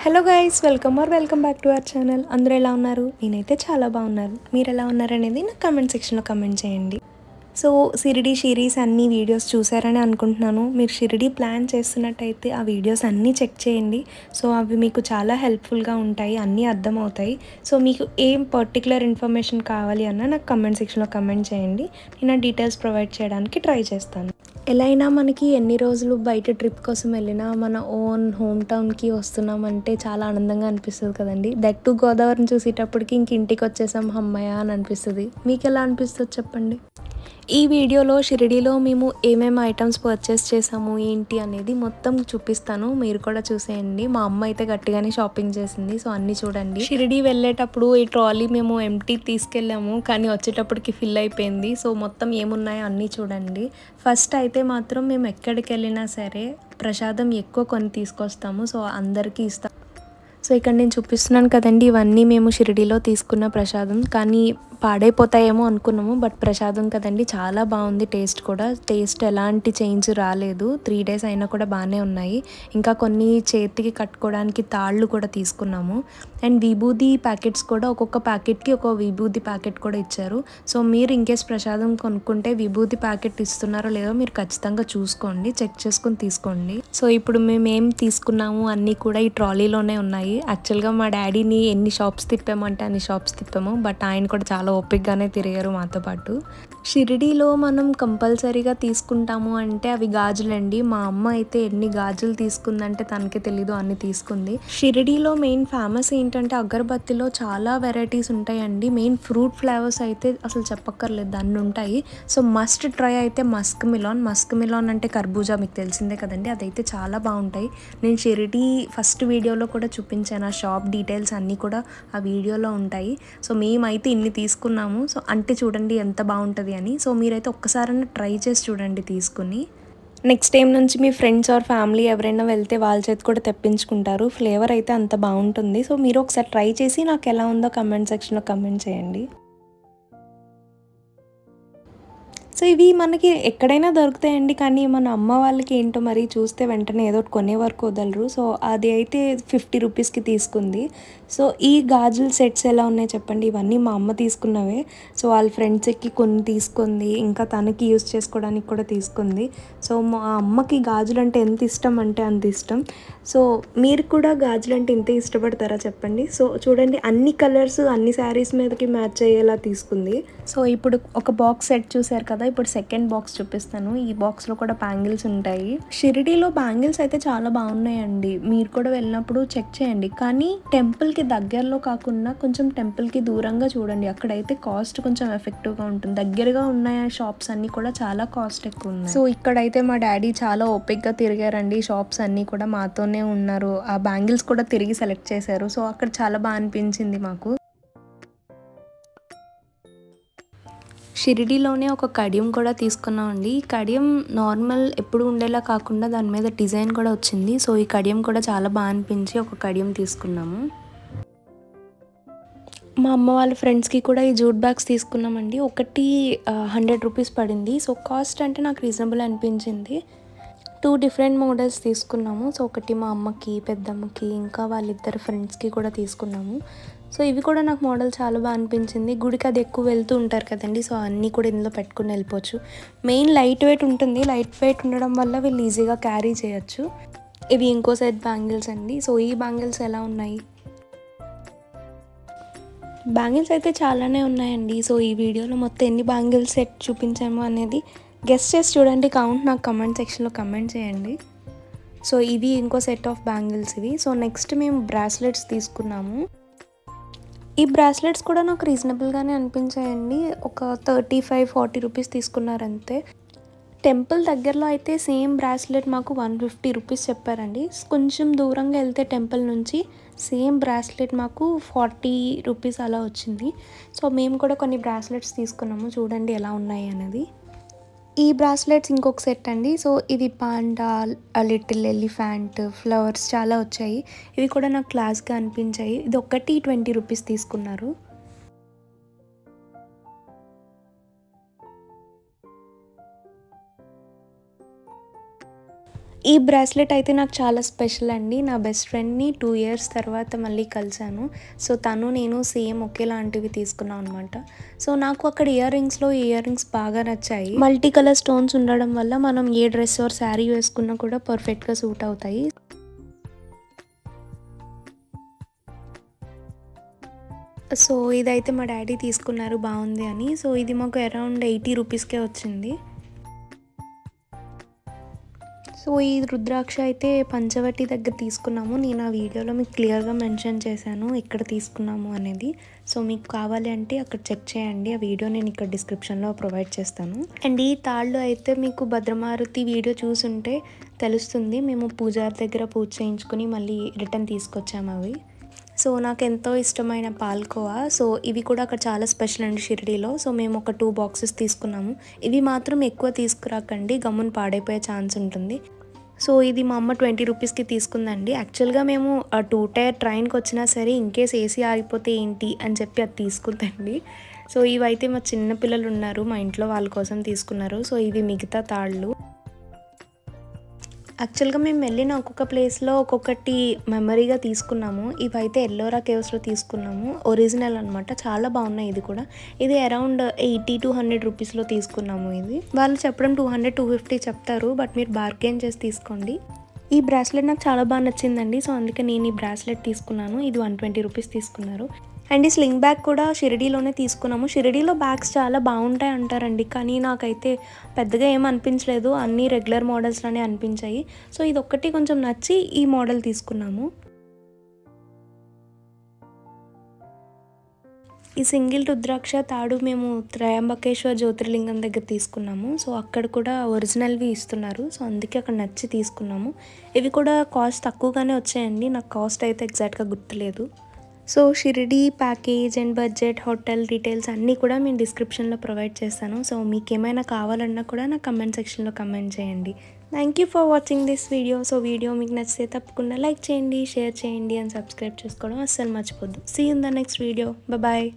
Hello guys, welcome back to our channel. అందరూ ఎలా ఉన్నారు? నేనైతే చాలా బాగున్నాను. మీరు ఎలా ఉన్నారనేది నా కమెంట్ సెక్షన్లో కమెంట్ చేయండి. సో షిరిడి సిరీస్ అన్ని వీడియోస్ చూసారని అనుకుంటున్నాను. మీరు షిరిడి ప్లాన్ చేస్తున్నట్టయితే ఆ వీడియోస్ అన్నీ చెక్ చేయండి. సో అవి మీకు చాలా హెల్ప్ఫుల్గా ఉంటాయి, అన్నీ అర్థమవుతాయి. సో మీకు ఏం పర్టికులర్ ఇన్ఫర్మేషన్ కావాలి అన్న నాకు కమెంట్ సెక్షన్లో కమెంట్ చేయండి. నేను ఆ డీటెయిల్స్ ప్రొవైడ్ చేయడానికి ట్రై చేస్తాను. ఎలా అయినా మనకి ఎన్ని రోజులు బయట ట్రిప్ కోసం వెళ్ళినా మన ఓన్ హోమ్ టౌన్కి వస్తున్నామంటే చాలా ఆనందంగా అనిపిస్తుంది కదండి. దట్ టు గోదావరిని చూసేటప్పటికి ఇంటికి వచ్చేసాం అమ్మయ్య అని అనిపిస్తుంది. మీకు ఎలా అనిపిస్తుంది చెప్పండి. ఈ వీడియోలో షిరిడీలో మేము ఏమేమి ఐటమ్స్ పర్చేస్ చేసాము ఏంటి అనేది మొత్తం చూపిస్తాను, మీరు కూడా చూసేయండి. మా అమ్మ అయితే గట్టిగానే షాపింగ్ చేసింది, సో అన్నీ చూడండి. షిరిడీ వెళ్ళేటప్పుడు ఈ ట్రాలీ మేము ఎంటీ తీసుకెళ్ళాము, కానీ వచ్చేటప్పటికి ఫిల్ అయిపోయింది. సో మొత్తం ఏమున్నాయో అన్నీ చూడండి. ఫస్ట్ అయితే మాత్రం మేము ఎక్కడికి వెళ్ళినా సరే ప్రసాదం ఎక్కువ కొని తీసుకొస్తాము, సో అందరికీ ఇస్తాం. సో ఇక్కడ నేను చూపిస్తున్నాను కదండి, ఇవన్నీ మేము షిరిడీలో తీసుకున్న ప్రసాదం. కానీ పాడైపోతాయేమో అనుకున్నాము, బట్ ప్రసాదం కదండి చాలా బాగుంది. టేస్ట్ ఎలాంటి చేంజ్ రాలేదు. 3 days అయినా కూడా బాగానే ఉన్నాయి. ఇంకా కొన్ని చేతికి కట్టుకోవడానికి తాళ్ళు కూడా తీసుకున్నాము. అండ్ విభూది ప్యాకెట్స్ కూడా ఒక్కొక్క ప్యాకెట్కి ఒక విభూది ప్యాకెట్ కూడా ఇచ్చారు. సో మీరు ఇంకేస్ ప్రసాదం కొనుక్కుంటే విభూది ప్యాకెట్ ఇస్తున్నారో లేదో మీరు ఖచ్చితంగా చూసుకోండి, చెక్ చేసుకొని తీసుకోండి. సో ఇప్పుడు మేము ఏం తీసుకున్నాము అన్నీ కూడా ఈ ట్రాలీలోనే ఉన్నాయి. యాక్చువల్గా మా డాడీని ఎన్ని షాప్స్ తిప్పామంటే అన్ని షాప్స్ తిప్పాము, బట్ ఆయన కూడా చాలా ఓపికగానే తిరిగారు మాతో పాటు. షిరిడీలో మనం కంపల్సరీగా తీసుకుంటాము అంటే అవి గాజులండి. మా అమ్మ అయితే ఎన్ని గాజులు తీసుకుందంటే తనకే తెలీదు, అన్ని తీసుకుంది. షిరిడీలో మెయిన్ ఫేమస్ ఏంటంటే అగరబత్తిలో చాలా వెరైటీస్ ఉంటాయండి. మెయిన్ ఫ్రూట్ ఫ్లేవర్స్ అయితే అసలు చెప్పక్కర్లేదు, అన్ని ఉంటాయి. సో మస్ట్ ట్రై అయితే మస్క్ మిలాన్ అంటే కర్బూజా, మీకు తెలిసిందే కదండి. అదైతే చాలా బాగుంటాయి. నేను షిరిడీ ఫస్ట్ వీడియోలో కూడా చూపించాను, ఆ షాప్ డీటెయిల్స్ అన్నీ కూడా ఆ వీడియోలో ఉంటాయి. సో మేమైతే ఇన్ని తీసుకున్నాము. సో అంటే చూడండి ఎంత బాగుంటుంది అని. సో మీరైతే ఒక్కసారైనా ట్రై చేసి చూడండి తీసుకుని. నెక్స్ట్ టైం నుంచి మీ ఫ్రెండ్స్ ఆర్ ఫ్యామిలీ ఎవరైనా వెళ్తే వాళ్ళ చేతి కూడా తెప్పించుకుంటారు. ఫ్లేవర్ అయితే అంత బాగుంటుంది. సో మీరు ఒకసారి ట్రై చేసి నాకు ఎలా ఉందో కమెంట్ సెక్షన్లో కమెంట్ చేయండి. సో ఇవి మనకి ఎక్కడైనా దొరుకుతాయండి, కానీ మన అమ్మ వాళ్ళకి ఏంటో మరి చూస్తే వెంటనే ఏదో కొనే వరకు వదలరు. సో అది అయితే 50 రూపీస్కి తీసుకుంది. సో ఈ గాజుల సెట్స్ ఎలా ఉన్నాయి చెప్పండి, ఇవన్నీ మా అమ్మ తీసుకున్నవే. సో వాళ్ళ ఫ్రెండ్స్కి కొన్ని తీసుకుంది, ఇంకా తనకి యూస్ చేసుకోవడానికి కూడా తీసుకుంది. సో మా అమ్మకి గాజులు అంటే ఎంత ఇష్టం అంటే అంత ఇష్టం. సో మీరు కూడా గాజులు అంటే ఇంత ఇష్టపడతారా చెప్పండి. సో చూడండి, అన్ని కలర్స్ అన్ని శారీస్ మీదకి మ్యాచ్ అయ్యేలా తీసుకుంది. సో ఇప్పుడు ఒక బాక్స్ సెట్ చూసారు కదా, ఇప్పుడు సెకండ్ బాక్స్ చూపిస్తాను. ఈ బాక్స్లో కూడా బ్యాంగిల్స్ ఉంటాయి. షిరిడీలో బ్యాంగిల్స్ అయితే చాలా బాగున్నాయండి, మీరు కూడా వెళ్ళినప్పుడు చెక్ చేయండి. కానీ టెంపుల్కి దగ్గరలో కాకుండా కొంచెం టెంపుల్కి దూరంగా చూడండి, అక్కడైతే కాస్ట్ కొంచెం ఎఫెక్టివ్గా ఉంటుంది. దగ్గరగా ఉన్న షాప్స్ అన్నీ కూడా చాలా కాస్ట్ ఎక్కువ ఉన్నాయి. సో ఇక్కడైతే మా డాడీ చాలా ఓపిక్గా తిరిగారండి, షాప్స్ అన్నీ కూడా మాతోనే ఉన్నారు. ఆ బ్యాంగిల్స్ కూడా తిరిగి సెలెక్ట్ చేశారు. సో అక్కడ చాలా బాగా అనిపించింది మాకు. షిరిడీలోనే ఒక కడియం కూడా తీసుకున్నామండి. ఈ కడియం నార్మల్ ఎప్పుడు ఉండేలా కాకుండా దాని మీద డిజైన్ కూడా వచ్చింది. సో ఈ కడియం కూడా చాలా బాగా అనిపించి ఒక కడియం తీసుకున్నాము. మా అమ్మ వాళ్ళ ఫ్రెండ్స్కి కూడా ఈ జూట్ బ్యాగ్స్ తీసుకున్నామండి. ఒకటి 100 రూపీస్ పడింది. సో కాస్ట్ అంటే నాకు రీజనబుల్ అనిపించింది. 2 డిఫరెంట్ మోడల్స్ తీసుకున్నాము. సో ఒకటి మా అమ్మకి, పెద్దమ్మకి, ఇంకా వాళ్ళిద్దరు ఫ్రెండ్స్కి కూడా తీసుకున్నాము. సో ఇవి కూడా నాకు మోడల్ చాలా బాగా అనిపించింది. గుడికి అది ఎక్కువ వెళ్తూ ఉంటారు కదండి, సో అన్నీ కూడా ఇందులో పెట్టుకుని వెళ్ళిపోవచ్చు. మెయిన్ లైట్ వెయిట్ ఉంటుంది. లైట్ వెయిట్ ఉండడం వల్ల వీళ్ళు ఈజీగా క్యారీ చేయొచ్చు. ఇవి ఇంకో సెట్ బ్యాంగిల్స్ అండి. సో ఈ బ్యాంగిల్స్ ఎలా ఉన్నాయి? బ్యాంగిల్స్ అయితే చాలానే ఉన్నాయండి. సో ఈ వీడియోలో మొత్తం ఎన్ని బ్యాంగిల్స్ సెట్ చూపించాము అనేది గెస్ చేసి చూడండి. కౌంట్ నాకు కమెంట్ సెక్షన్లో కమెంట్ చేయండి. సో ఇవి ఇంకో సెట్ ఆఫ్ బ్యాంగిల్స్ ఇవి. సో నెక్స్ట్ మేము బ్రాస్లెట్స్ తీసుకున్నాము. ఈ బ్రాస్లెట్స్ కూడా నాకు రీజనబుల్గానే అనిపించాయండి. ఒక 35-40 రూపీస్ తీసుకున్నారంతే. టెంపుల్ దగ్గరలో అయితే సేమ్ బ్రాస్లెట్ మాకు 150 రూపీస్ చెప్పారండి. కొంచెం దూరంగా వెళ్తే టెంపుల్ నుంచి సేమ్ బ్రాస్లెట్ మాకు 40 రూపీస్ అలా వచ్చింది. సో మేము కూడా కొన్ని బ్రాస్లెట్స్ తీసుకున్నాము, చూడండి ఎలా ఉన్నాయి అనేది. ఈ బ్రాస్లెట్స్ ఇంకొక సెట్ అండి. సో ఇది పాండా, లిటిల్ ఎలిఫెంట్, ఫ్లవర్స్ చాలా వచ్చాయి. ఇవి కూడా నాకు క్లాస్గా అనిపించాయి. ఇది ఒకటి 20 రూపీస్ తీసుకున్నారు. ఈ బ్రాస్లెట్ అయితే నాకు చాలా స్పెషల్ అండి. నా బెస్ట్ ఫ్రెండ్ని 2 ఇయర్స్ తర్వాత మళ్ళీ కలిసాను. సో తను నేను సేమ్ ఒకేలాంటివి తీసుకున్నాం అనమాట. సో నాకు అక్కడ ఇయర్ రింగ్స్ బాగా నచ్చాయి. మల్టీ కలర్ స్టోన్స్ ఉండడం వల్ల మనం ఏ డ్రెస్ ఆర్ శారీ వేసుకున్నా కూడా పర్ఫెక్ట్గా సూట్ అవుతాయి. సో ఇదైతే మా డాడీ తీసుకున్నారు బాగుంది అని. సో ఇది మాకు అరౌండ్ 80 రూపీస్కే వచ్చింది. సో ఈ రుద్రాక్ష అయితే పంచవటి దగ్గర తీసుకున్నాము. నేను ఆ వీడియోలో మీకు క్లియర్గా మెన్షన్ చేశాను ఎక్కడ తీసుకున్నాము అనేది. సో మీకు కావాలి అంటే అక్కడ చెక్ చేయండి. ఆ వీడియో నేను ఇక్కడ డిస్క్రిప్షన్లో ప్రొవైడ్ చేస్తాను. అండ్ ఈ తాళ్ళు అయితే మీకు భద్రమారుతి వీడియో చూసుంటే తెలుస్తుంది. మేము పూజారి దగ్గర పూజ చేయించుకుని మళ్ళీ రిటర్న్ తీసుకొచ్చాము అవి. సో నాకు ఎంతో ఇష్టమైన పాల్కోవా. సో ఇవి కూడా అక్కడ చాలా స్పెషల్ అండి షిరిడీలో. సో మేము ఒక 2 బాక్సెస్ తీసుకున్నాము. ఇవి మాత్రం ఎక్కువ తీసుకురాకండి, గమ్మున పాడైపోయే ఛాన్స్ ఉంటుంది. సో ఇది మా అమ్మ 20 రూపీస్కి తీసుకుందండి. యాక్చువల్గా మేము 2 టైర్ ట్రైన్కి వచ్చినా సరే ఇన్కేస్ ఏసీ ఆగిపోతే ఏంటి అని చెప్పి అది తీసుకుందండి. సో ఇవైతే మా చిన్నపిల్లలు ఉన్నారు మా ఇంట్లో, వాళ్ళ కోసం తీసుకున్నారు. సో ఇవి మిగతా తాళ్ళు. యాక్చువల్గా మేము వెళ్ళిన ఒక్కొక్క ప్లేస్లో ఒక్కొక్కటి మెమరీగా తీసుకున్నాము. ఇవైతే ఎల్లోరా కేవ్స్లో తీసుకున్నాము, ఒరిజినల్ అనమాట. చాలా బాగున్నాయి. ఇది కూడా ఇది అరౌండ్ 80 to 100 రూపీస్లో తీసుకున్నాము. ఇది వాళ్ళు చెప్పడం 200 250 చెప్తారు, బట్ మీరు బార్గెన్ చేసి తీసుకోండి. ఈ బ్రాస్లెట్ నాకు చాలా బాగా నచ్చిందండి. సో అందుకే నేను ఈ బ్రాస్లెట్ తీసుకున్నాను. ఇది 120 రూపీస్ తీసుకున్నారు. అండ్ ఈ స్లింగ్ బ్యాగ్ కూడా షిరిడీలోనే తీసుకున్నాము. షిరిడీలో బ్యాగ్స్ చాలా బాగుంటాయి అంటారండి, కానీ నాకైతే పెద్దగా ఏం అనిపించలేదు. అన్నీ రెగ్యులర్ మోడల్స్లోనే అనిపించాయి. సో ఇది ఒక్కటి కొంచెం నచ్చి ఈ మోడల్ తీసుకున్నాము. ఈ సింగిల్ రుద్రాక్ష తాడు మేము త్రయంబకేశ్వర జ్యోతిర్లింగం దగ్గర తీసుకున్నాము. సో అక్కడ కూడా ఒరిజినల్వి ఇస్తున్నారు. సో అందుకే అక్కడ నచ్చి తీసుకున్నాము. ఇవి కూడా కాస్ట్ తక్కువగానే వచ్చాయండి. నాకు కాస్ట్ అయితే ఎగ్జాక్ట్గా గుర్తులేదు. So Shirdi package and budget, hotel details అన్నీ కూడా నేను డిస్క్రిప్షన్లో ప్రొవైడ్ చేస్తాను. సో మీకు ఏమైనా కావాలన్నా కూడా నా కమెంట్ సెక్షన్లో కమెంట్ చేయండి. Thank you for watching this video. So video మీకు నచ్చితే తప్పకుండా లైక్ చేయండి, షేర్ చేయండి అండ్ సబ్స్క్రైబ్ చేసుకోవడం అస్సలు మర్చిపోద్దు. See you in the next video. Bye.